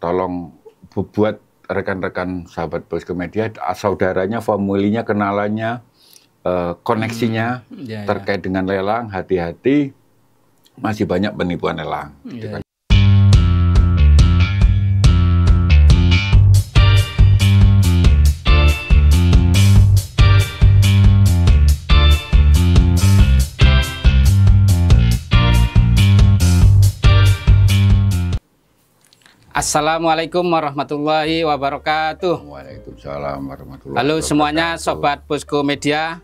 tolong buat rekan-rekan sahabat Posko Media, saudaranya, familinya, kenalannya, koneksinya terkait dengan lelang, hati-hati, masih banyak penipuan lelang. Gitu kan. Assalamualaikum warahmatullahi wabarakatuh. Waalaikumsalam warahmatullahi Halo wabarakatuh. semuanya, Sobat Posko Media.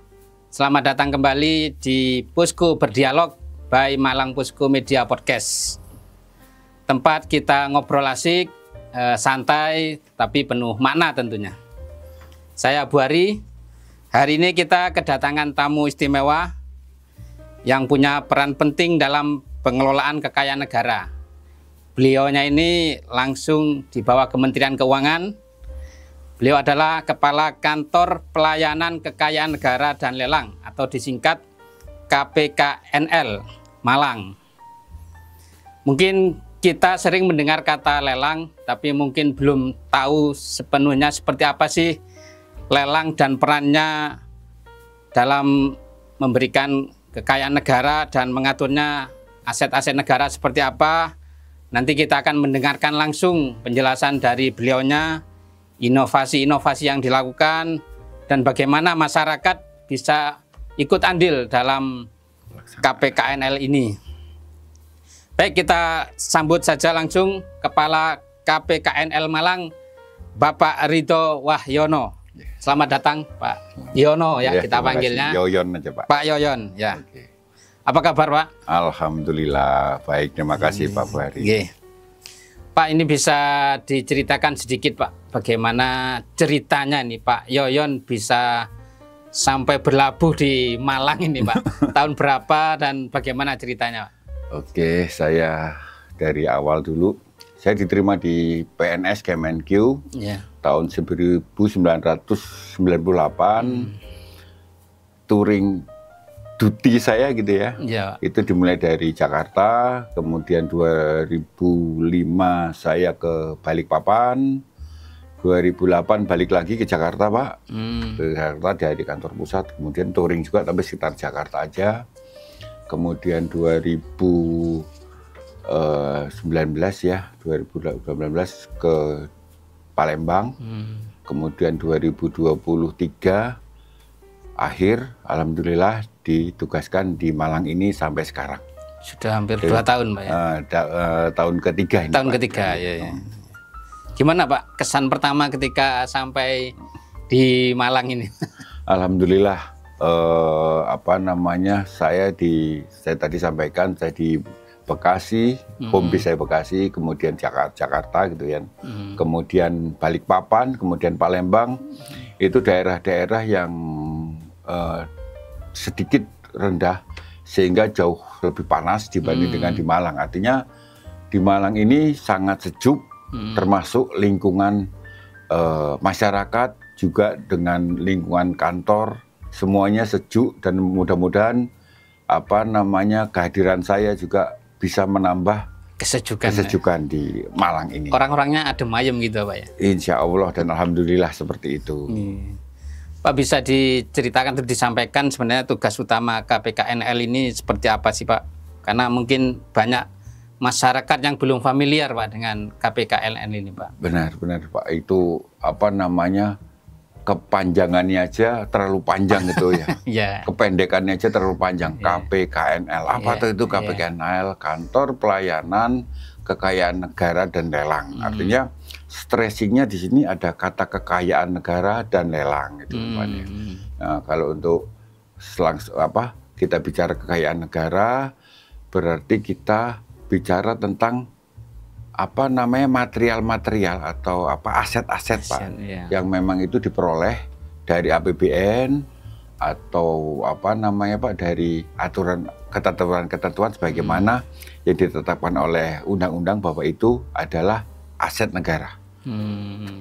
Selamat datang kembali di Posko Berdialog by Malang Posko Media Podcast. Tempat kita ngobrol asik, santai, tapi penuh makna tentunya. Saya Bu Ari. Hari ini kita kedatangan tamu istimewa yang punya peran penting dalam pengelolaan kekayaan negara. Beliaunya ini langsung di bawah Kementerian Keuangan. Beliau adalah Kepala Kantor Pelayanan Kekayaan Negara dan Lelang atau disingkat KPKNL Malang. Mungkin kita sering mendengar kata lelang, tapi mungkin belum tahu sepenuhnya seperti apa sih lelang dan perannya dalam memberikan kekayaan negara dan mengaturnya aset-aset negara seperti apa. Nanti kita akan mendengarkan langsung penjelasan dari beliaunya, inovasi-inovasi yang dilakukan, dan bagaimana masyarakat bisa ikut andil dalam KPKNL ini. Baik, kita sambut saja langsung Kepala KPKNL Malang, Bapak Ridho Wahyono. Selamat datang Pak Yono ya, kita panggilnya. Yoyon aja Pak. Pak Yoyon ya. Oke. Apa kabar Pak? Alhamdulillah baik, terima kasih Pak Buhari. Pak, ini bisa diceritakan sedikit Pak, bagaimana ceritanya nih Pak Yoyon bisa sampai berlabuh di Malang ini Pak. Tahun berapa dan bagaimana ceritanya Pak? Oke, saya dari awal dulu, saya diterima di PNS Kemenkeu tahun 1998, touring duty saya gitu ya. Itu dimulai dari Jakarta, kemudian 2005 saya ke Balikpapan, 2008 balik lagi ke Jakarta Pak, ke Jakarta dari kantor pusat, kemudian touring juga tapi sekitar Jakarta aja. Kemudian 2019 ya, 2019 ke Palembang, kemudian 2023 akhir, alhamdulillah ditugaskan di Malang ini sampai sekarang. Sudah hampir 2 tahun Pak ya? Tahun ketiga ini. Tahun ketiga ya. Gimana Pak kesan pertama ketika sampai di Malang ini? Alhamdulillah, saya tadi sampaikan saya di Bekasi, home base saya Bekasi, kemudian Jakarta gitu ya, kemudian Balikpapan, kemudian Palembang, itu daerah-daerah yang sedikit rendah sehingga jauh lebih panas dibanding dengan di Malang. Artinya di Malang ini sangat sejuk, termasuk lingkungan masyarakat juga dengan lingkungan kantor, semuanya sejuk, dan mudah-mudahan kehadiran saya juga bisa menambah kesejukan di Malang ini. Orang-orangnya adem ayem gitu Pak ya? Insya Allah dan alhamdulillah seperti itu. Pak, bisa diceritakan atau disampaikan sebenarnya tugas utama KPKNL ini seperti apa sih Pak? Karena mungkin banyak masyarakat yang belum familiar Pak dengan KPKNL ini Pak. Benar Pak, itu kepanjangannya aja terlalu panjang gitu ya. Kependekannya aja terlalu panjang. KPKNL, apa itu KPKNL? Kantor Pelayanan Kekayaan Negara dan Lelang. Artinya stressingnya di sini ada kata kekayaan negara dan lelang gitu. Nah, kalau untuk kita bicara kekayaan negara, berarti kita bicara tentang material-material atau aset-aset Pak, yang memang itu diperoleh dari APBN atau Pak dari ketentuan sebagaimana yang ditetapkan oleh undang-undang bahwa itu adalah aset negara.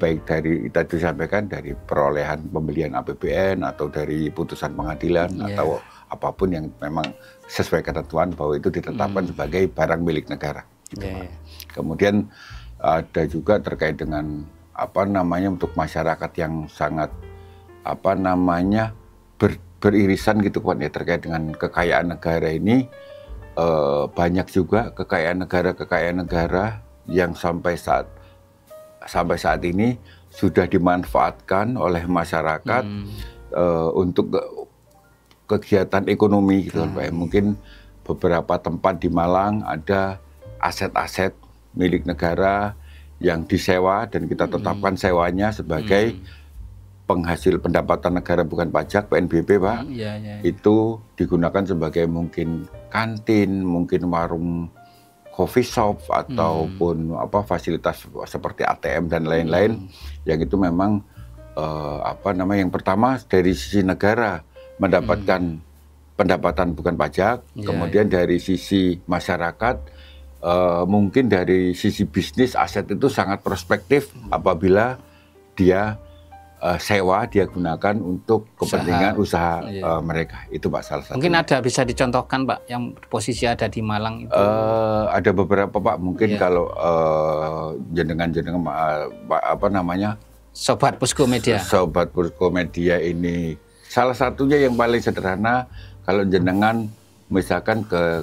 Baik dari tadi disampaikan dari perolehan pembelian APBN atau dari putusan pengadilan atau apapun yang memang sesuai ketentuan bahwa itu ditetapkan sebagai barang milik negara. Kemudian ada juga terkait dengan apa namanya untuk masyarakat yang sangat apa namanya beririsan gitu Pak ya, terkait dengan kekayaan negara ini. Banyak juga kekayaan negara yang sampai saat ini sudah dimanfaatkan oleh masyarakat untuk kegiatan ekonomi gitu kan Pak ya. Mungkin beberapa tempat di Malang ada aset-aset milik negara yang disewa dan kita tetapkan sewanya sebagai penghasil pendapatan negara bukan pajak, PNBP Pak. Itu digunakan sebagai mungkin kantin, mungkin warung coffee shop ataupun apa fasilitas seperti ATM dan lain-lain yang itu memang apa namanya, yang pertama dari sisi negara mendapatkan pendapatan bukan pajak, kemudian dari sisi masyarakat mungkin dari sisi bisnis aset itu sangat prospektif apabila dia sewa, dia gunakan untuk kepentingan usaha mereka. Itu Pak salah satu. Mungkin ada bisa dicontohkan Pak yang posisi ada di Malang itu? Ada beberapa Pak. Mungkin kalau jenengan apa namanya? Sobat Pusko Media. Sobat Pusko Media ini salah satunya yang paling sederhana kalau jenengan misalkan ke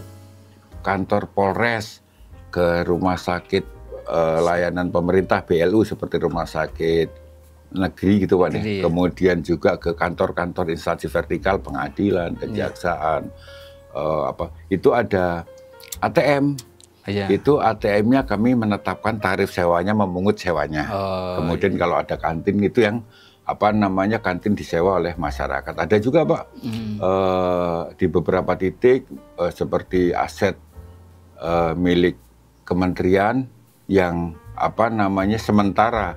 kantor Polres, ke rumah sakit layanan pemerintah BLU seperti rumah sakit negeri gitu Pak nih. Kemudian juga ke kantor-kantor instansi vertikal pengadilan, kejaksaan, itu ada ATM. Itu ATM-nya kami menetapkan tarif sewanya, memungut sewanya. Kemudian kalau ada kantin itu yang apa namanya kantin disewa oleh masyarakat. Ada juga Pak di beberapa titik seperti aset milik kementerian yang apa namanya sementara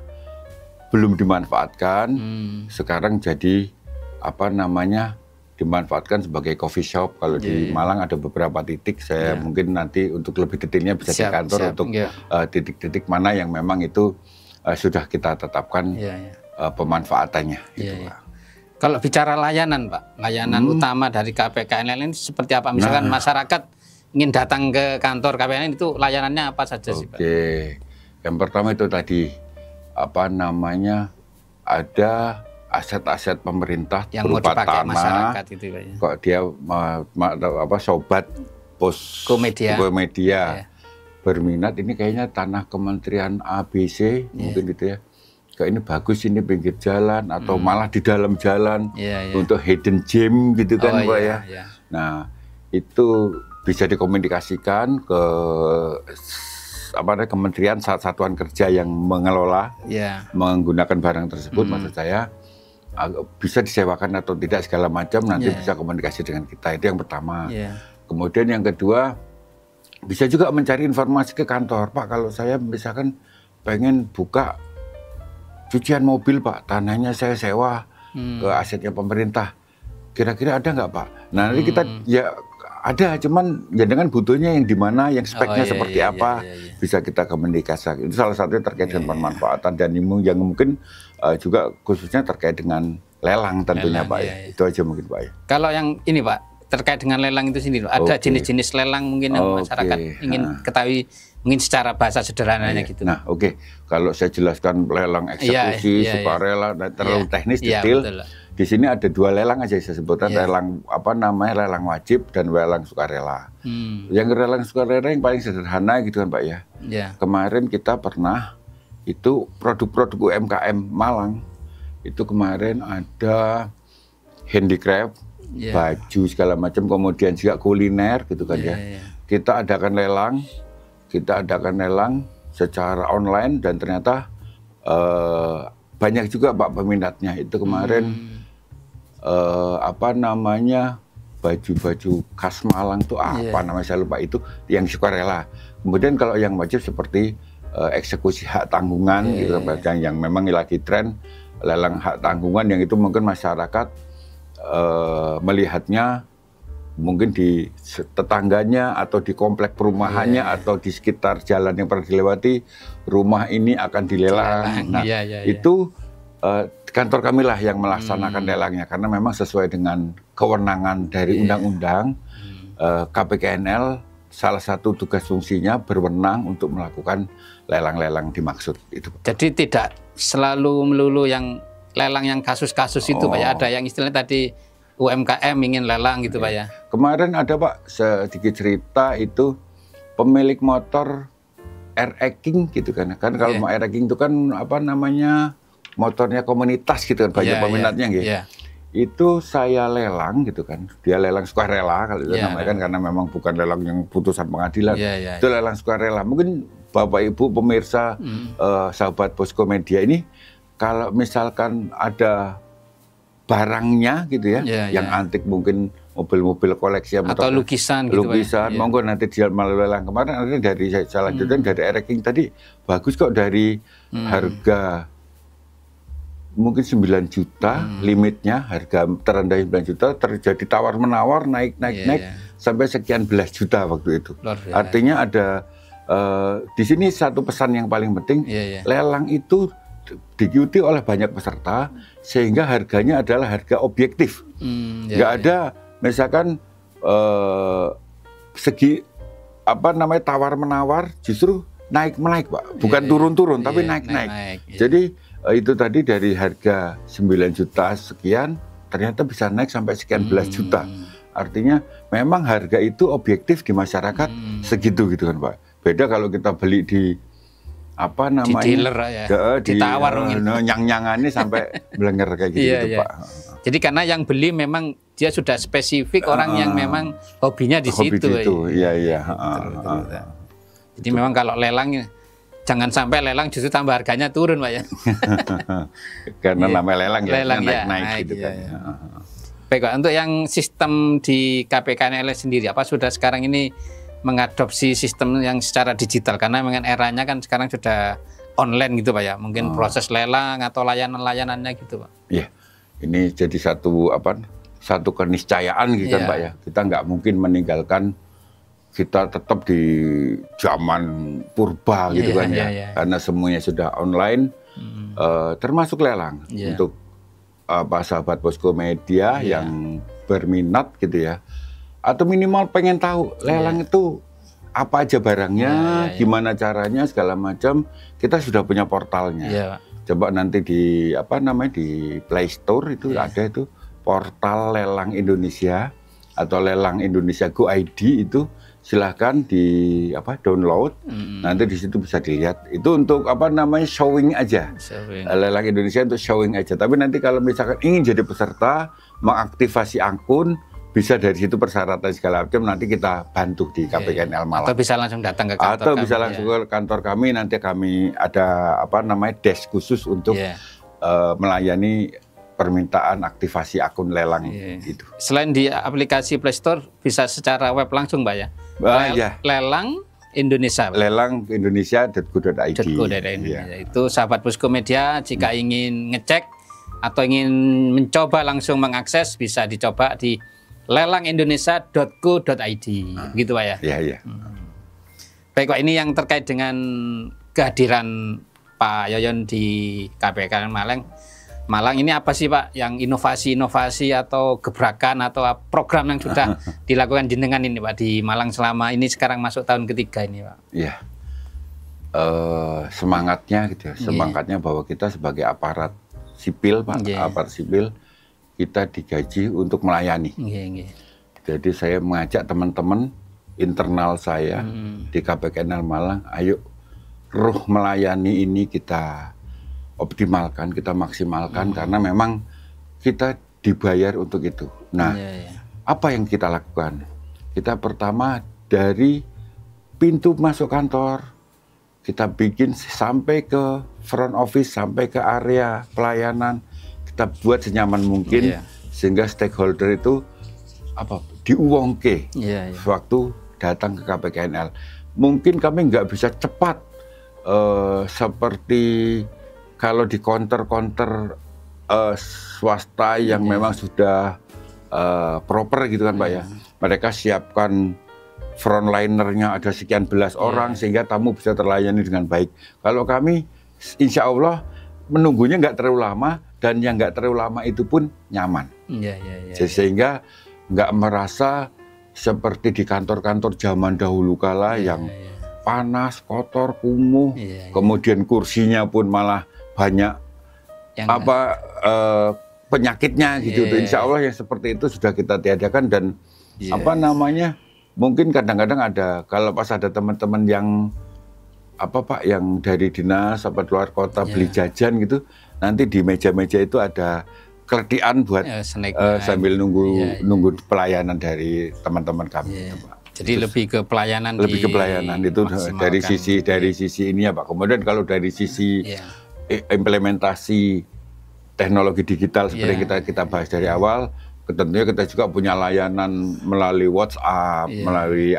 belum dimanfaatkan, sekarang jadi apa namanya dimanfaatkan sebagai coffee shop. Kalau di Malang ada beberapa titik, saya mungkin nanti untuk lebih detailnya bisa di kantor untuk titik-titik mana yang memang itu sudah kita tetapkan pemanfaatannya. Gitu, Pak. Kalau bicara layanan Pak, layanan utama dari KPKNL ini seperti apa? Misalkan masyarakat ingin datang ke kantor KPKNL itu layanannya apa saja sih Pak? Yang pertama itu tadi apa namanya ada aset-aset pemerintah yang berupa mau dipakai tanah, masyarakat itu Pak ya. Kok dia apa sobat Pusko Media berminat ini kayaknya tanah Kementerian ABC mungkin gitu ya. Kayak ini bagus ini pinggir jalan atau malah di dalam jalan untuk hidden gem gitu kan Pak ya. Nah, itu bisa dikomunikasikan ke apa namanya kementerian satuan kerja yang mengelola menggunakan barang tersebut maksud saya bisa disewakan atau tidak segala macam nanti bisa komunikasi dengan kita. Itu yang pertama. Kemudian yang kedua bisa juga mencari informasi ke kantor Pak, kalau saya misalkan pengen buka cucian mobil Pak, tanahnya saya sewa ke asetnya pemerintah, kira-kira ada nggak Pak? Nah nanti kita ada, cuman ya dengan butuhnya yang di mana, yang speknya seperti apa, bisa kita komunikasi. Itu salah satunya terkait dengan pemanfaatan dan yang mungkin juga khususnya terkait dengan lelang tentunya Pak ya. Itu aja mungkin Pak ya. Kalau yang ini Pak terkait dengan lelang itu sendiri, ada jenis-jenis lelang mungkin yang masyarakat ingin ketahui mungkin secara bahasa sederhananya gitu. Nah kalau saya jelaskan lelang eksekusi, sukarela, terlalu teknis detail. Di sini ada dua lelang aja saya sebutkan, lelang apa namanya lelang wajib dan lelang sukarela. Yang lelang sukarela yang paling sederhana gitu kan Pak ya. Kemarin kita pernah itu produk-produk UMKM Malang itu kemarin ada handicraft, baju segala macam, kemudian juga kuliner gitu kan Kita adakan lelang secara online dan ternyata banyak juga Pak peminatnya. Itu kemarin apa namanya baju-baju khas Malang tuh apa namanya saya lupa, itu yang sukarela. Kemudian kalau yang wajib seperti eksekusi hak tanggungan gitu yang memang lagi tren lelang hak tanggungan, yang itu mungkin masyarakat melihatnya mungkin di tetangganya atau di komplek perumahannya atau di sekitar jalan yang pernah dilewati, rumah ini akan dilelang. Nah, itu kantor kami lah yang melaksanakan lelangnya karena memang sesuai dengan kewenangan dari undang-undang KPKNL salah satu tugas fungsinya berwenang untuk melakukan lelang-lelang dimaksud itu. Jadi tidak selalu melulu yang lelang yang kasus-kasus itu Pak ya, ada yang istilahnya tadi UMKM ingin lelang gitu Pak ya. Kemarin ada Pak sedikit cerita itu pemilik motor R-King gitu kan kalau mau R-King itu kan apa namanya motornya komunitas gitu kan, banyak peminatnya gitu. Itu saya lelang gitu kan, dia lelang sukarela kalau itu namanya kan, karena memang bukan lelang yang putusan pengadilan, itu lelang sukarela. Mungkin Bapak Ibu pemirsa sahabat Posko Media ini kalau misalkan ada barangnya gitu ya, yang antik mungkin mobil-mobil koleksi atau lukisan gitu, monggo nanti dia melalui lelang. Kemarin nanti dari saya lanjutkan dari R-King tadi bagus kok, dari harga mungkin 9 juta limitnya, harga terendah 9 juta, terjadi tawar-menawar, naik sampai sekian belas juta waktu itu. Artinya ada di sini satu pesan yang paling penting, lelang itu diikuti oleh banyak peserta sehingga harganya adalah harga objektif. Nggak ada misalkan segi apa namanya tawar-menawar, justru naik-menaik Pak, bukan turun-turun tapi naik-naik. Jadi itu tadi dari harga 9 juta sekian ternyata bisa naik sampai sekian belas juta. Artinya memang harga itu objektif di masyarakat segitu gitu kan Pak. Beda kalau kita beli di apa namanya di dealer ya, ditawar nyang-nyangannya sampai belenger kayak gitu Pak. Jadi karena yang beli memang dia sudah spesifik orang yang memang hobinya di situ. Iya. Jadi memang kalau lelang jangan sampai lelang justru tambah harganya turun Pak ya. Karena namanya lelang ya, naik-naik gitu kan. Baik Pak, untuk yang sistem di KPKNL sendiri, apa sudah sekarang ini mengadopsi sistem yang secara digital? Karena memang eranya kan sekarang sudah online gitu Pak ya, mungkin proses lelang atau layanan-layanannya gitu Pak. Iya, ini jadi satu keniscayaan gitu kan Pak ya. Kita nggak mungkin meninggalkan, kita tetap di zaman purba gitu kan ya, karena semuanya sudah online, termasuk lelang. Untuk sahabat Posko Media yang berminat gitu ya, atau minimal pengen tahu lelang itu apa aja barangnya, gimana caranya segala macam, kita sudah punya portalnya. Coba nanti di di Play Store itu ada itu portal Lelang Indonesia atau Lelang Indonesia Go ID, itu silahkan di download, nanti di situ bisa dilihat. Itu untuk showing aja, Lelang Indonesia untuk showing aja. Tapi nanti kalau misalkan ingin jadi peserta, mengaktifasi akun, bisa dari situ persyaratan segala macam, nanti kita bantu di KPKNL Malang. Atau bisa langsung datang ke kantor atau bisa langsung ke kantor kami, nanti kami ada desk khusus untuk melayani permintaan aktivasi akun lelang itu. Selain di aplikasi Play Store, bisa secara web langsung Pak ya? Lelang Indonesia. Lelang Indonesia.go.id. Itu sahabat Posko Media jika ingin ngecek atau ingin mencoba langsung mengakses, bisa dicoba di lelangindonesia.go.id. Gitu Pak ya? Iya. Baik Pak, ini yang terkait dengan kehadiran Pak Yoyon di KPKNL Malang ini apa sih Pak yang inovasi-inovasi atau gebrakan atau program yang sudah dilakukan jenengan ini Pak di Malang selama ini, sekarang masuk tahun ketiga ini Pak? Iya, semangatnya gitu ya, semangatnya bahwa kita sebagai aparat sipil Pak, aparat sipil kita digaji untuk melayani. Jadi saya mengajak teman-teman internal saya di KPKNL Malang, ayo ruh melayani ini kita optimalkan, kita maksimalkan, karena memang kita dibayar untuk itu. Nah, apa yang kita lakukan? Kita pertama dari pintu masuk kantor, kita bikin sampai ke front office, sampai ke area pelayanan, kita buat senyaman mungkin, sehingga stakeholder itu diuwongke waktu datang ke KPKNL. Mungkin kami nggak bisa cepat seperti kalau di counter-counter swasta yang memang sudah proper gitu kan Pak ya. Mereka siapkan frontlinernya ada sekian belas orang sehingga tamu bisa terlayani dengan baik. Kalau kami insya Allah menunggunya nggak terlalu lama, dan yang nggak terlalu lama itu pun nyaman. Sehingga nggak merasa seperti di kantor-kantor zaman dahulu kala yang panas, kotor, kumuh, kemudian kursinya pun malah banyak yang penyakitnya gitu. Insya Allah yang seperti itu sudah kita tiadakan dan mungkin kadang-kadang ada kalau pas ada teman-teman yang Pak yang dari dinas luar kota beli jajan gitu, nanti di meja-meja itu ada keledian buat sambil nunggu pelayanan dari teman-teman kami. Pak. Jadi lebih ke pelayanan. Lebih ke pelayanan itu dari sisi ini ya Pak. Kemudian kalau dari sisi implementasi teknologi digital seperti kita bahas dari awal, tentunya kita juga punya layanan melalui WhatsApp, melalui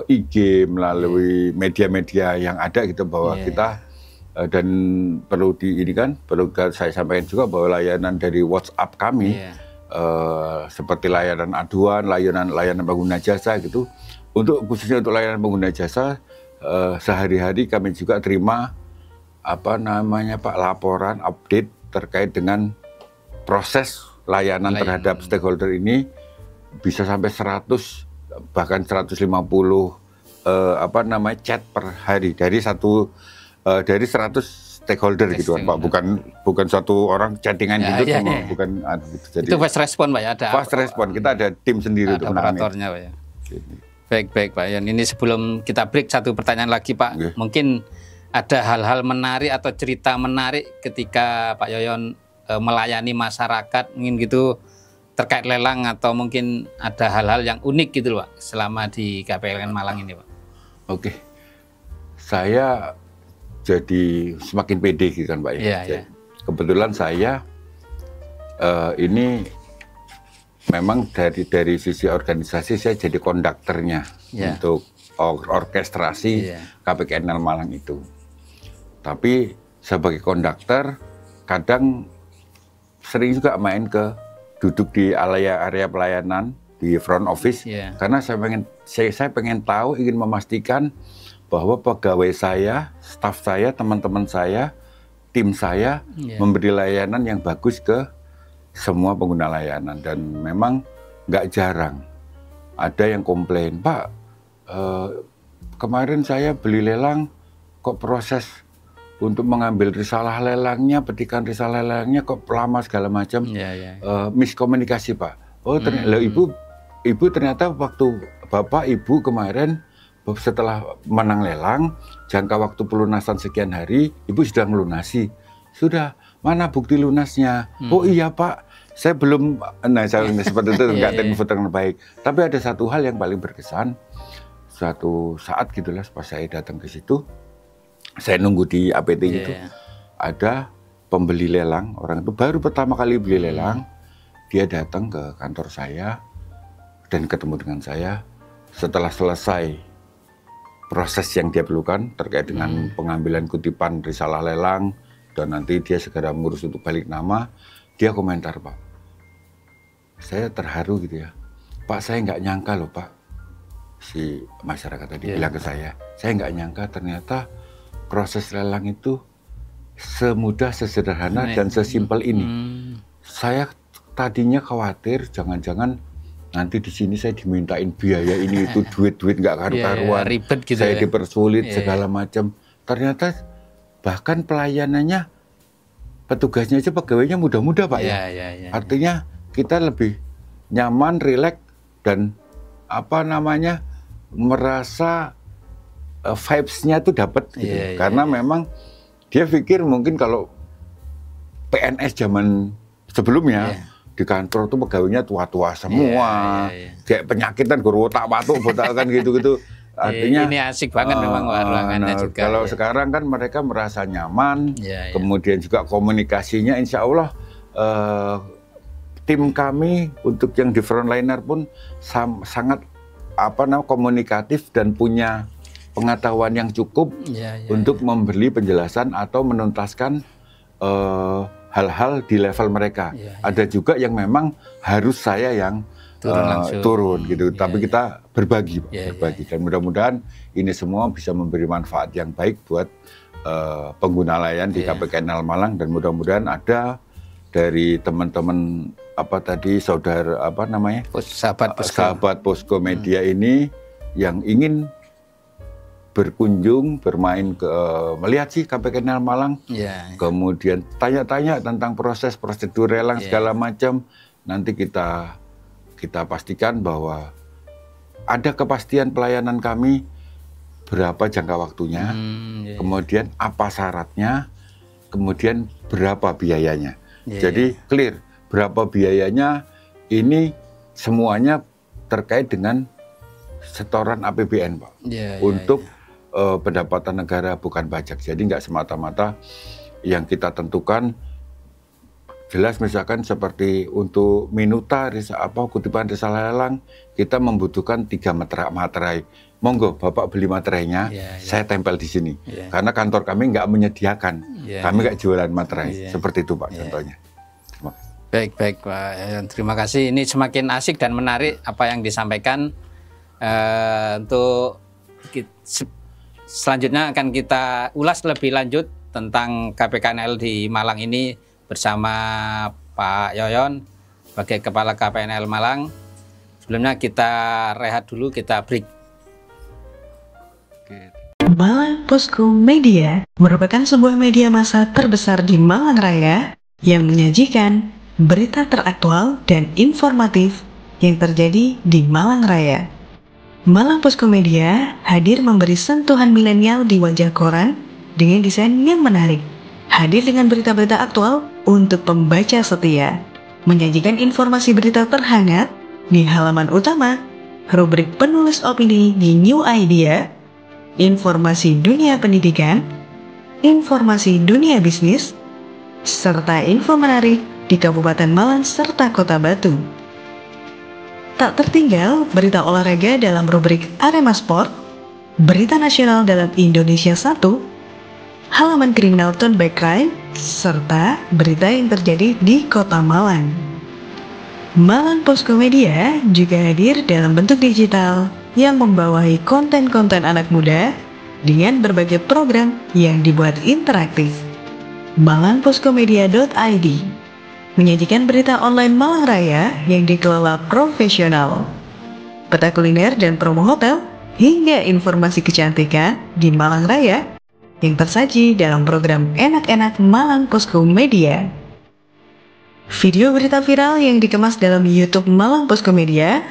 IG, melalui media-media yang ada gitu bahwa kita dan perlu saya sampaikan juga bahwa layanan dari WhatsApp kami seperti layanan aduan, layanan pengguna jasa gitu. Khususnya untuk layanan pengguna jasa sehari-hari kami juga terima Pak laporan update terkait dengan proses layanan terhadap stakeholder ini bisa sampai 100 bahkan 150 chat per hari dari 100 stakeholder gitu kan Pak, bukan satu orang chattingan gitu bukan gitu. Jadi itu fast respon Pak ya, ada fast respon, kita ada tim sendiri untuk operatornya Pak ya. Baik Pak Yon, ini sebelum kita break satu pertanyaan lagi Pak, mungkin ada hal-hal menarik atau cerita menarik ketika Pak Yoyon melayani masyarakat mungkin gitu terkait lelang atau mungkin ada hal-hal yang unik gitu loh Pak selama di KPLN Malang ini Pak. Oke, saya jadi semakin pede gitu kan Pak ya. Kebetulan saya ini memang dari sisi organisasi saya jadi konduktornya untuk orkestrasi KPKNL Malang itu. Tapi sebagai konduktor kadang sering juga main duduk di area pelayanan di front office karena saya pengen tahu, ingin memastikan bahwa pegawai saya, staf saya, teman-teman saya, tim saya memberi layanan yang bagus ke semua pengguna layanan. Dan memang nggak jarang ada yang komplain, Pak, kemarin saya beli lelang kok proses untuk mengambil risalah lelangnya, petikan risalah lelangnya kok lama segala macam, miskomunikasi Pak. Oh ternyata ibu ternyata waktu Bapak Ibu kemarin setelah menang lelang, jangka waktu pelunasan sekian hari, Ibu sudah melunasi. Sudah, mana bukti lunasnya? Oh iya Pak, saya belum, saya seperti itu nggak terinfo dengan baik. Tapi ada satu hal yang paling berkesan, suatu saat gitulah pas saya datang ke situ, saya nunggu di APT gitu, ada pembeli lelang, orang itu baru pertama kali beli lelang, dia datang ke kantor saya dan ketemu dengan saya setelah selesai proses yang dia perlukan terkait dengan pengambilan kutipan risalah lelang dan nanti dia segera mengurus untuk balik nama. Dia komentar, Pak, saya terharu gitu ya, Pak, saya nggak nyangka loh Pak, si masyarakat tadi bilang ke saya nggak nyangka ternyata proses lelang itu semudah, sesederhana dan sesimpel ini. Saya tadinya khawatir jangan-jangan nanti di sini saya dimintain biaya ini itu, duit nggak karu-karuan, ribet gitu, saya dipersulit segala macam. Ternyata bahkan pelayanannya, petugasnya aja, pegawainya mudah-mudah Pak Artinya kita lebih nyaman, rileks dan merasa vibes-nya itu dapat gitu. Karena memang dia pikir mungkin kalau PNS zaman sebelumnya di kantor tuh pegawainya tua-tua semua, kayak penyakitan guru otak-watuk kan gitu-gitu. Artinya ini asik banget memang ruangannya juga. Kalau sekarang kan mereka merasa nyaman, kemudian juga komunikasinya insya Allah tim kami untuk yang di frontliner pun sangat komunikatif dan punya pengetahuan yang cukup untuk memberi penjelasan atau menuntaskan hal-hal di level mereka. Ada juga yang memang harus saya yang turun gitu. Tapi kita berbagi, dan mudah-mudahan ini semua bisa memberi manfaat yang baik buat pengguna layan di KPKNL Malang, dan mudah-mudahan ada dari teman-teman sahabat Posko Media ini yang ingin berkunjung, bermain melihat sih KPKNL Malang, kemudian tanya-tanya tentang proses prosedur lelang segala macam, nanti kita pastikan bahwa ada kepastian pelayanan kami, berapa jangka waktunya, kemudian apa syaratnya, kemudian berapa biayanya. Jadi clear. Berapa biayanya, ini semuanya terkait dengan setoran APBN, Pak. Untuk pendapatan negara, bukan pajak. Jadi nggak semata-mata yang kita tentukan jelas, misalkan seperti untuk minuta, kutipan risalah lelang, kita membutuhkan 3 materai. Monggo, Bapak beli materainya, saya tempel di sini. Karena kantor kami nggak menyediakan, kami nggak jualan materai. Seperti itu, Pak, contohnya. Baik Pak, terima kasih. Ini semakin asik dan menarik apa yang disampaikan. Untuk selanjutnya akan kita ulas lebih lanjut tentang KPKNL di Malang ini bersama Pak Yoyon sebagai Kepala KPKNL Malang. Sebelumnya kita rehat dulu, kita break. Malang Posko Media merupakan sebuah media massa terbesar di Malang Raya yang menyajikan berita teraktual dan informatif yang terjadi di Malang Raya. Malang Posko Media hadir memberi sentuhan milenial di wajah koran dengan desain yang menarik. Hadir dengan berita-berita aktual untuk pembaca setia. Menyajikan informasi berita terhangat di halaman utama, rubrik penulis opini di New Idea, informasi dunia pendidikan, informasi dunia bisnis, serta info menarik di Kabupaten Malang serta Kota Batu. Tak tertinggal berita olahraga dalam rubrik Arema Sport, berita nasional dalam Indonesia 1, halaman kriminal turn back crime, serta berita yang terjadi di Kota Malang. Malang Posko Media juga hadir dalam bentuk digital yang membawahi konten-konten anak muda dengan berbagai program yang dibuat interaktif. malangposkomedia.id menyajikan berita online Malang Raya yang dikelola profesional, peta kuliner dan promo hotel, hingga informasi kecantikan di Malang Raya yang tersaji dalam program Enak-Enak Malang Posko Media. Video berita viral yang dikemas dalam YouTube Malang Posko Media,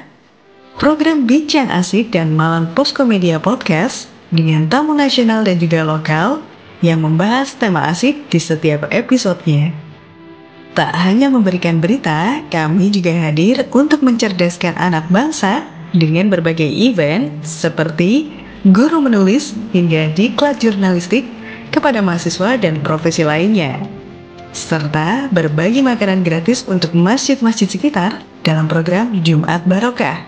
program Bincang Asik dan Malang Posko Media Podcast dengan tamu nasional dan juga lokal yang membahas tema asik di setiap episodenya. Tak hanya memberikan berita, kami juga hadir untuk mencerdaskan anak bangsa dengan berbagai event seperti guru menulis hingga diklat jurnalistik kepada mahasiswa dan profesi lainnya, serta berbagi makanan gratis untuk masjid-masjid sekitar dalam program Jumat Barokah.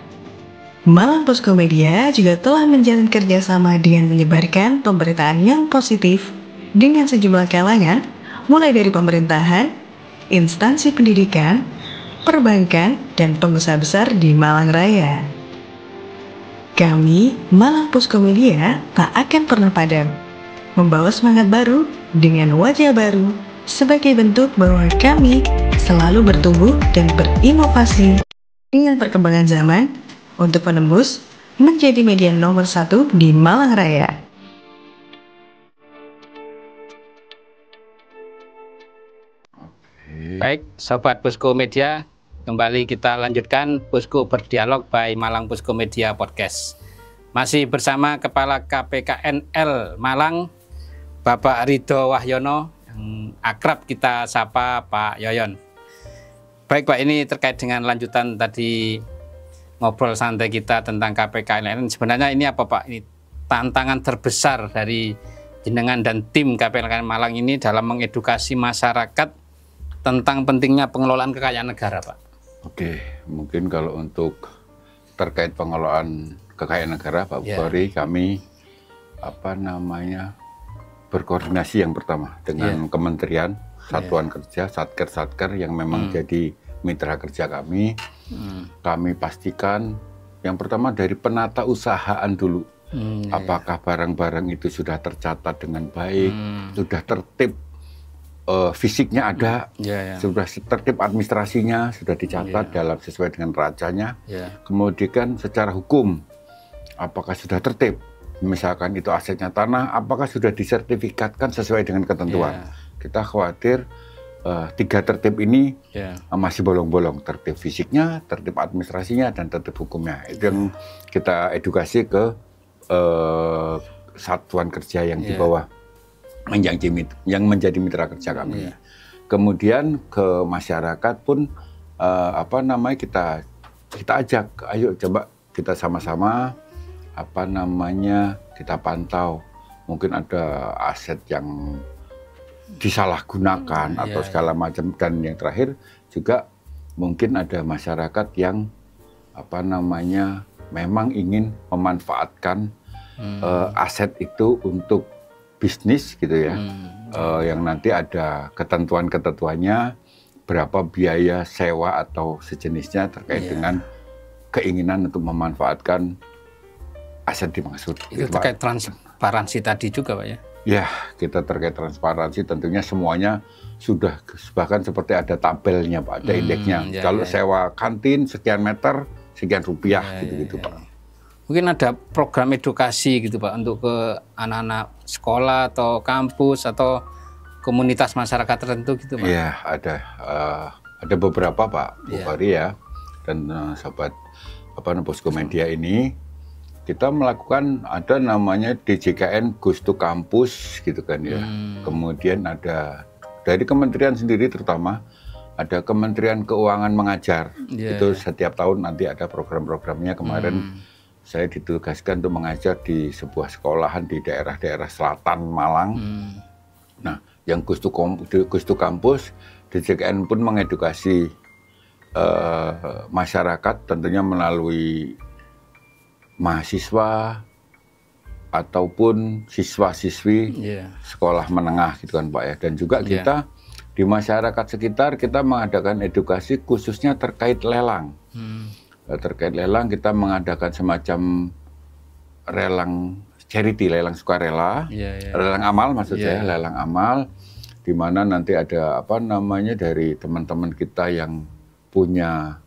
Malang Posko Media juga telah menjalin kerjasama dengan menyebarkan pemberitaan yang positif dengan sejumlah kalangan, mulai dari pemerintahan, instansi pendidikan, perbankan, dan pengusaha besar di Malang Raya. Kami, Malang Posko Media, tak akan pernah padam, membawa semangat baru dengan wajah baru sebagai bentuk bahwa kami selalu bertumbuh dan berinovasi dengan perkembangan zaman untuk menembus menjadi media nomor 1 di Malang Raya. Baik, Sobat Posko Media, kembali kita lanjutkan Posko Berdialog by Malang Posko Media Podcast. Masih bersama Kepala KPKNL Malang, Bapak Ridho Wahyono, yang akrab kita sapa Pak Yoyon. Baik Pak, ini terkait dengan lanjutan tadi ngobrol santai kita tentang KPKNL. Sebenarnya ini apa Pak? Ini tantangan terbesar dari jenengan dan tim KPKNL Malang ini dalam mengedukasi masyarakat tentang pentingnya pengelolaan kekayaan negara, Pak. Oke, mungkin kalau untuk terkait pengelolaan kekayaan negara, Pak Bupati, kami berkoordinasi yang pertama dengan kementerian, satuan kerja, satker yang memang jadi mitra kerja kami. Kami pastikan yang pertama dari penata usahaan dulu. Apakah barang-barang itu sudah tercatat dengan baik, sudah tertib fisiknya ada, sudah tertib administrasinya sudah dicatat dalam sesuai dengan racanya. Kemudian secara hukum, apakah sudah tertib? Misalkan itu asetnya tanah, apakah sudah disertifikatkan sesuai dengan ketentuan? Kita khawatir 3 tertib ini masih bolong-bolong, tertib fisiknya, tertib administrasinya, dan tertib hukumnya. Itu yang kita edukasi ke satuan kerja yang di bawah yang menjadi mitra kerja kami. Kemudian ke masyarakat pun kita ajak, ayo coba kita sama-sama kita pantau, mungkin ada aset yang disalahgunakan atau segala macam, dan yang terakhir juga mungkin ada masyarakat yang memang ingin memanfaatkan aset itu untuk bisnis gitu ya, yang nanti ada ketentuan-ketentuannya, berapa biaya sewa atau sejenisnya terkait dengan keinginan untuk memanfaatkan aset dimaksud. Itu gitu, terkait transparansi tadi juga Pak ya? Ya, kita terkait transparansi tentunya semuanya sudah, bahkan seperti ada tabelnya Pak, ada indeksnya. Kalau sewa kantin sekian meter, sekian rupiah gitu-gitu Pak. Mungkin ada program edukasi gitu Pak untuk ke anak-anak sekolah atau kampus atau komunitas masyarakat tertentu gitu Pak? Iya, ada beberapa Pak Bukhari ya, dan sahabat Posko Media ini kita melakukan ada namanya DJKN Goes to Kampus gitu kan ya. Kemudian ada dari kementerian sendiri, terutama ada Kementerian Keuangan Mengajar. Itu setiap tahun nanti ada program-programnya. Kemarin saya ditugaskan untuk mengajar di sebuah sekolahan di daerah-daerah selatan Malang. Nah, yang Goes to Kampus, DJKN pun mengedukasi masyarakat tentunya melalui mahasiswa ataupun siswa-siswi sekolah menengah gitu kan Pak ya. Dan juga kita di masyarakat sekitar kita mengadakan edukasi khususnya terkait lelang. Terkait lelang kita mengadakan semacam lelang charity, lelang sukarela, lelang amal maksud saya, lelang amal, di mana nanti ada dari teman-teman kita yang punya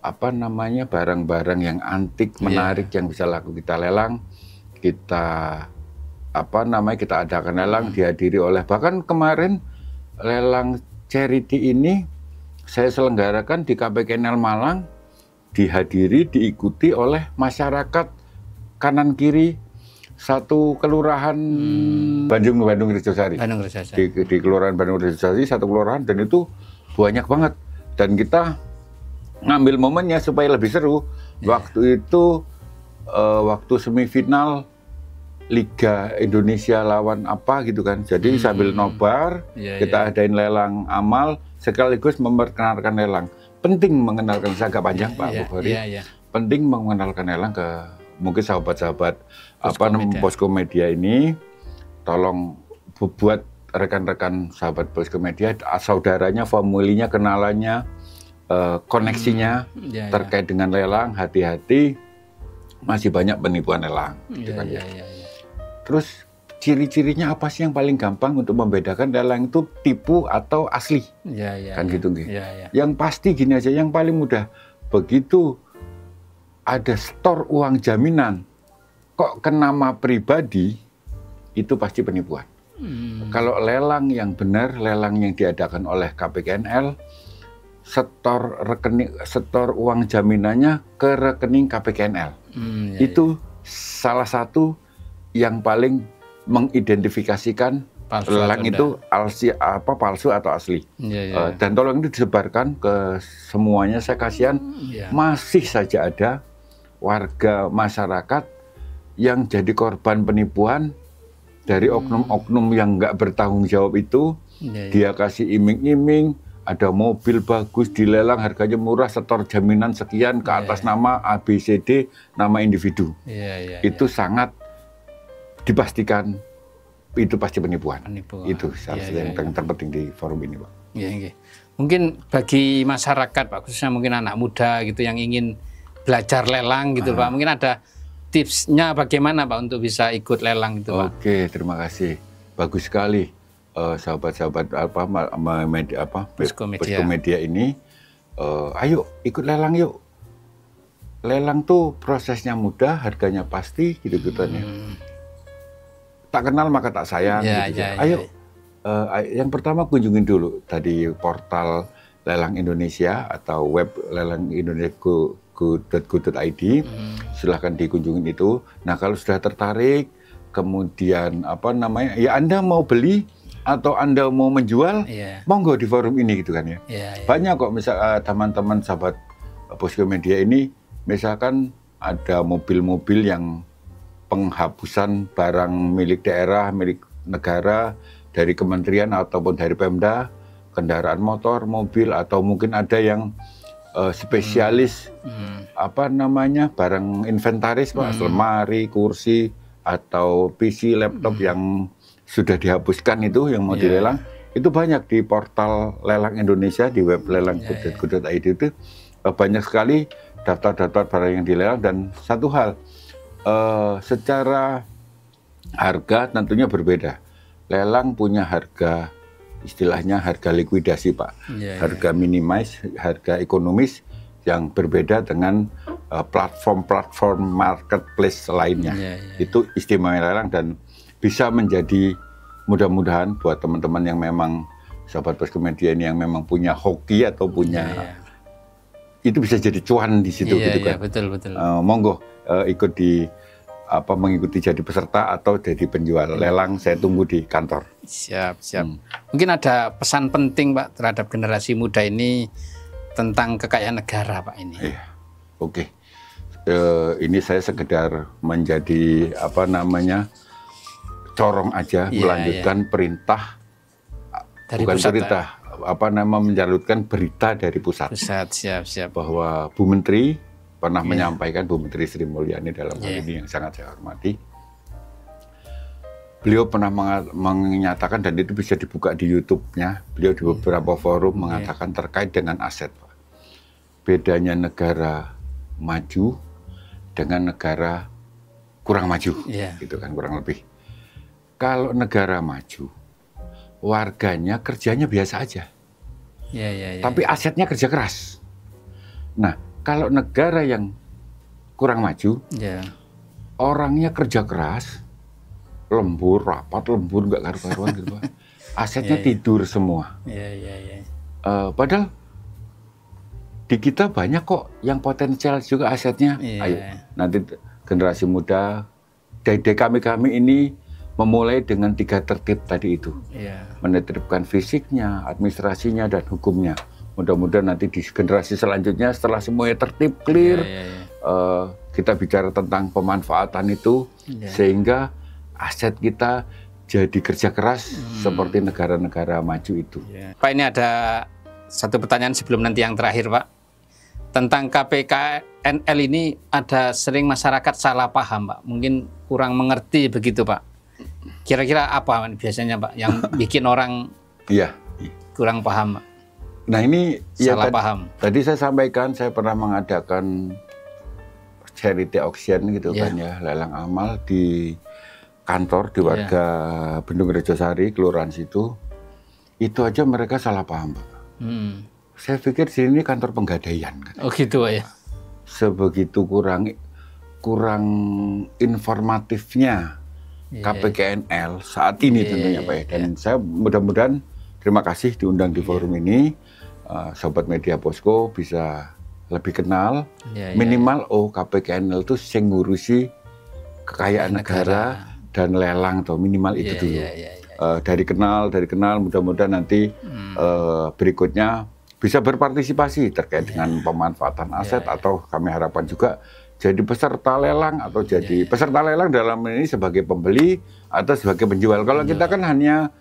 barang-barang yang antik, menarik yang bisa laku kita lelang, kita kita adakan lelang, dihadiri oleh, bahkan kemarin lelang charity ini saya selenggarakan di KPKNL Malang, dihadiri, diikuti oleh masyarakat kanan kiri satu kelurahan Bandung Rejosari. Di kelurahan Bandung Rejosari, satu kelurahan, dan itu banyak banget. Dan kita ngambil momennya supaya lebih seru. Waktu itu waktu semifinal Liga Indonesia lawan apa gitu kan. Jadi sambil nobar kita adain lelang amal sekaligus memperkenalkan lelang. Penting mengenalkan, saya agak panjang Pak Bukhari. Penting mengenalkan lelang ke mungkin sahabat-sahabat Posko Media ini. Tolong buat rekan-rekan sahabat Posko Media, saudaranya, familinya, kenalannya, koneksinya terkait dengan lelang, hati-hati, masih banyak penipuan lelang. Gitu kan, Terus ciri-cirinya apa sih yang paling gampang untuk membedakan lelang itu tipu atau asli? Kan gitu. Yang pasti gini aja, yang paling mudah, begitu ada store uang jaminan kok ke nama pribadi, itu pasti penipuan. Kalau lelang yang benar, lelang yang diadakan oleh KPKNL, setor uang jaminannya ke rekening KPKNL. Itu salah satu yang paling mengidentifikasikan lelang itu palsu atau asli. Dan tolong itu disebarkan ke semuanya. Saya kasihan masih saja ada warga masyarakat yang jadi korban penipuan dari oknum-oknum yang nggak bertanggung jawab itu. Dia kasih iming-iming, ada mobil bagus dilelang, harganya murah, setor jaminan sekian ke atas nama ABCD, nama individu. Itu sangat dipastikan itu pasti penipuan. Itu salah satu yang terpenting di forum ini, Pak. Mungkin bagi masyarakat, Pak, khususnya mungkin anak muda gitu yang ingin belajar lelang gitu, Pak. Mungkin ada tipsnya bagaimana, Pak, untuk bisa ikut lelang itu, Pak? Oke, terima kasih. Bagus sekali. sahabat-sahabat Posko Media ini, ayo ikut lelang yuk. Lelang tuh prosesnya mudah, harganya pasti, gitu-gitu ya. Tak kenal maka tak sayang. Ayo, yang pertama kunjungin dulu tadi portal Lelang Indonesia atau web lelang Indonesia go.id. Silahkan dikunjungin itu. Nah, kalau sudah tertarik, kemudian ya Anda mau beli atau Anda mau menjual, monggo di forum ini gitu kan ya. Banyak kok misal teman-teman sahabat Posko Media ini, misalkan ada mobil-mobil yang penghapusan barang milik daerah, milik negara, dari kementerian ataupun dari Pemda, kendaraan motor, mobil, atau mungkin ada yang spesialis barang inventaris, Pak, lemari, kursi, atau PC, laptop yang sudah dihapuskan itu yang mau dilelang, itu banyak di portal Lelang Indonesia, di web lelang.go.id itu banyak sekali daftar-daftar barang yang dilelang. Dan satu hal, secara harga tentunya berbeda. Lelang punya harga, istilahnya harga likuidasi, Pak. Harga minimis, harga ekonomis yang berbeda dengan platform-platform marketplace lainnya. Itu istimewa lelang dan bisa menjadi, mudah-mudahan buat teman-teman yang memang sahabat Posko Media ini yang memang punya hoki atau punya itu bisa jadi cuan di situ, gitu kan. Betul. Monggo ikut mengikuti jadi peserta atau jadi penjual lelang. Saya tunggu di kantor. Siap. Mungkin ada pesan penting, Pak, terhadap generasi muda ini tentang kekayaan negara, Pak, ini. Iya. Oke. Ini saya sekedar menjadi corong aja, melanjutkan perintah dari bukan pusat, perintah, menjalankan berita dari pusat. Siap. Bahwa Bu Menteri pernah menyampaikan, Bu Menteri Sri Mulyani dalam hal ini yang sangat saya hormati. Beliau pernah menyatakan, dan itu bisa dibuka di YouTube-nya, beliau di beberapa forum mengatakan terkait dengan aset, Pak. Bedanya negara maju dengan negara kurang maju, gitu kan, kurang lebih. Kalau negara maju, warganya kerjanya biasa aja, tapi asetnya kerja keras. Nah, kalau negara yang kurang maju, orangnya kerja keras, lembur, nggak karu-karuan gitu, asetnya tidur semua. Padahal di kita banyak kok yang potensial juga asetnya. Ayo, nanti generasi muda, dari kami ini memulai dengan 3 tertib tadi itu. Menertibkan fisiknya, administrasinya, dan hukumnya. Mudah-mudahan nanti di generasi selanjutnya setelah semuanya tertib, clear, kita bicara tentang pemanfaatan itu, sehingga aset kita jadi kerja keras seperti negara-negara maju itu. Pak, ini ada satu pertanyaan sebelum nanti yang terakhir, Pak. Tentang KPKNL ini ada sering masyarakat salah paham, Pak. Mungkin kurang mengerti begitu, Pak. Kira-kira apa biasanya, Pak, yang bikin orang kurang paham, Pak? Nah, ini salah paham. Tadi saya sampaikan, saya pernah mengadakan charity auction gitu kan ya, lelang amal di kantor di warga Bendung Rejosari, kelurahan situ. Itu aja mereka salah paham, Pak. Saya pikir di sini kantor penggadaian kan. Oh gitu, ya. Sebegitu kurang informatifnya KPKNL saat ini tentunya, Pak. Dan saya mudah-mudahan, terima kasih diundang di forum ini. Sobat Media Posko bisa lebih kenal, minimal KPKNL itu yang ngurusi kekayaan negara dan lelang tuh, minimal itu dulu. Dari kenal, mudah-mudahan nanti berikutnya bisa berpartisipasi terkait dengan pemanfaatan aset, atau kami harapkan juga jadi peserta lelang, atau jadi peserta lelang dalam ini sebagai pembeli atau sebagai penjual. Kalau kita kan hanya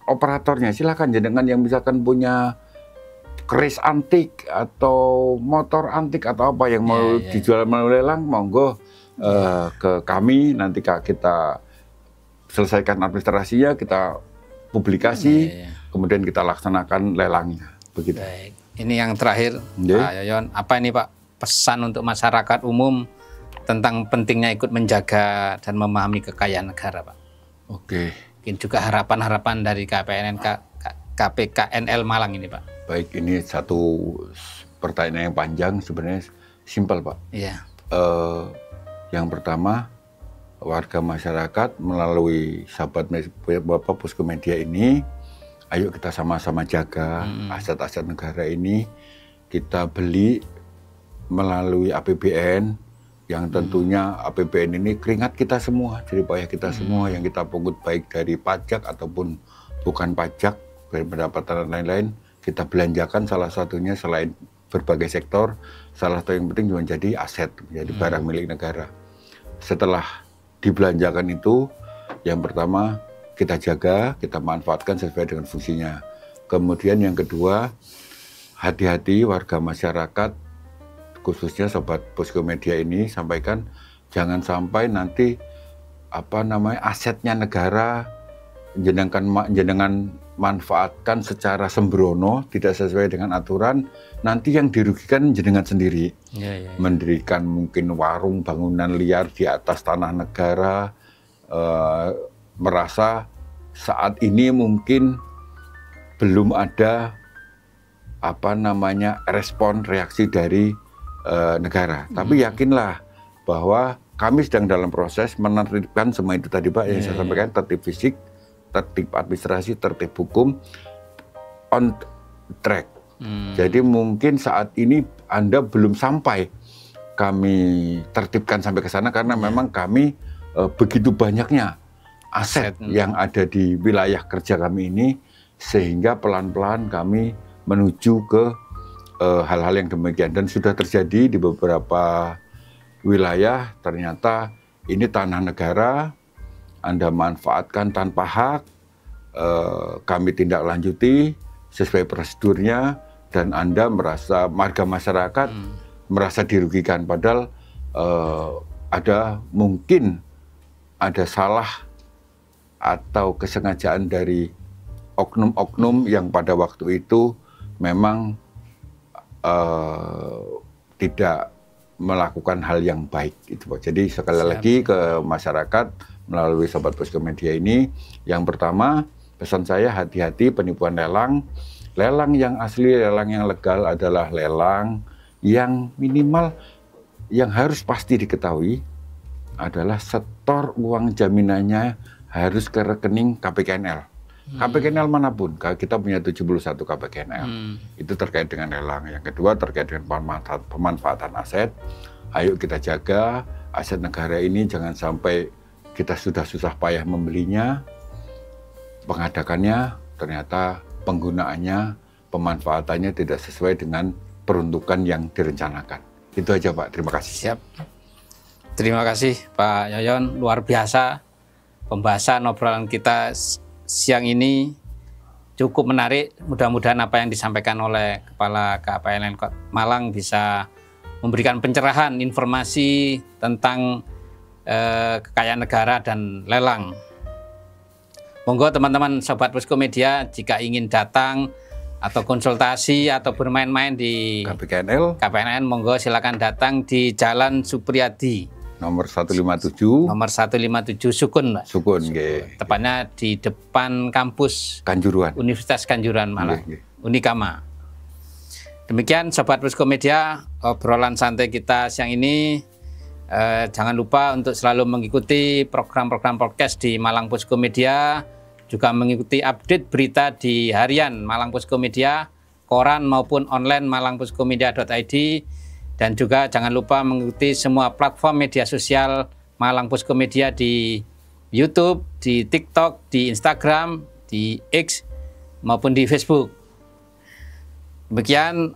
operatornya, silakan jenengan yang misalkan punya keris antik atau motor antik atau apa yang mau dijual melalui lelang, monggo ke kami, nanti kita selesaikan administrasinya, kita publikasi, kemudian kita laksanakan lelangnya. Begitu. Baik. Ini yang terakhir, Pak Yoyon, apa ini, Pak, pesan untuk masyarakat umum tentang pentingnya ikut menjaga dan memahami kekayaan negara, Pak? Oke. Mungkin juga harapan-harapan dari KPKNL Malang ini, Pak. Baik, ini satu pertanyaan yang panjang, sebenarnya simpel, Pak. Iya. Yang pertama, warga masyarakat melalui sahabat Bapak Posko Media ini, ayo kita sama-sama jaga aset-aset negara ini. Kita beli melalui APBN, yang tentunya APBN ini keringat kita semua, jerih payah kita semua yang kita pungut, baik dari pajak ataupun bukan pajak, dari pendapatan dan lain-lain, kita belanjakan. Salah satunya selain berbagai sektor, salah satu yang penting juga menjadi aset, menjadi barang milik negara. Setelah dibelanjakan itu, yang pertama kita jaga, kita manfaatkan sesuai dengan fungsinya. Kemudian yang kedua, hati-hati warga masyarakat, khususnya sobat Posko Media ini, sampaikan jangan sampai nanti asetnya negara jenengan manfaatkan secara sembrono, tidak sesuai dengan aturan, nanti yang dirugikan jenengan sendiri. Mendirikan mungkin warung bangunan liar di atas tanah negara, merasa saat ini mungkin belum ada respon reaksi dari negara. Tapi yakinlah bahwa kami sedang dalam proses menertibkan semua itu tadi, Pak, yang saya sampaikan, tertib fisik, tertib administrasi, tertib hukum, on track. Jadi mungkin saat ini Anda belum sampai kami tertibkan sampai ke sana, karena memang kami begitu banyaknya aset yang ada di wilayah kerja kami ini, sehingga pelan-pelan kami menuju ke hal-hal yang demikian. Dan sudah terjadi di beberapa wilayah, ternyata ini tanah negara, Anda manfaatkan tanpa hak, kami tindak lanjuti sesuai prosedurnya, dan Anda merasa, warga masyarakat merasa dirugikan, padahal mungkin ada salah atau kesengajaan dari oknum-oknum yang pada waktu itu memang tidak melakukan hal yang baik, gitu, Pak. Jadi sekali lagi ke masyarakat melalui Sobat Posko Media ini, yang pertama pesan saya, hati-hati penipuan lelang. Lelang yang asli, lelang yang legal adalah lelang yang minimal, yang harus pasti diketahui adalah setor uang jaminannya harus ke rekening KPKNL. KPKNL manapun, kita punya 71 KPKNL, itu terkait dengan lelang. Yang kedua terkait dengan pemanfaatan aset. Ayo kita jaga aset negara ini, jangan sampai kita sudah susah payah membelinya, pengadakannya ternyata penggunaannya, pemanfaatannya tidak sesuai dengan peruntukan yang direncanakan. Itu aja, Pak, terima kasih. Siap. Terima kasih Pak Yoyon, luar biasa pembahasan obrolan kita siang ini, cukup menarik. Mudah-mudahan apa yang disampaikan oleh Kepala KPKNL Malang bisa memberikan pencerahan informasi tentang kekayaan negara dan lelang. Monggo teman-teman Sobat Posko Media, jika ingin datang atau konsultasi atau bermain-main di KPKNL, monggo silakan datang di Jalan Supriyadi, nomor 157. Nomor 157 Sukun, Mbak. Sukun, tepatnya di depan kampus Kanjuruhan, Universitas Kanjuruhan Malang, Unikama. Demikian Sobat Posko Media, obrolan santai kita siang ini. Jangan lupa untuk selalu mengikuti program-program podcast di Malang Posko Media, juga mengikuti update berita di harian Malang Posko Media, koran maupun online malangposkomedia.id. Dan juga jangan lupa mengikuti semua platform media sosial Malang Posko Media di YouTube, di TikTok, di Instagram, di X, maupun di Facebook. Demikian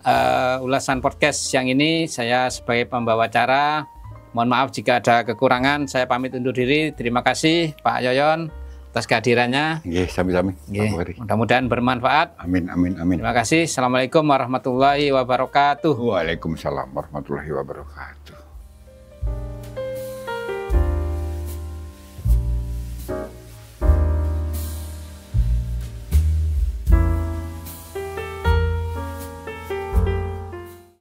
ulasan podcast siang ini. Saya sebagai pembawa acara, mohon maaf jika ada kekurangan. Saya pamit undur diri. Terima kasih Pak Yoyon atas kehadirannya. Sami-sami. Mudah-mudahan bermanfaat. Amin, amin, amin. Terima kasih. Assalamualaikum warahmatullahi wabarakatuh. Waalaikumsalam warahmatullahi wabarakatuh.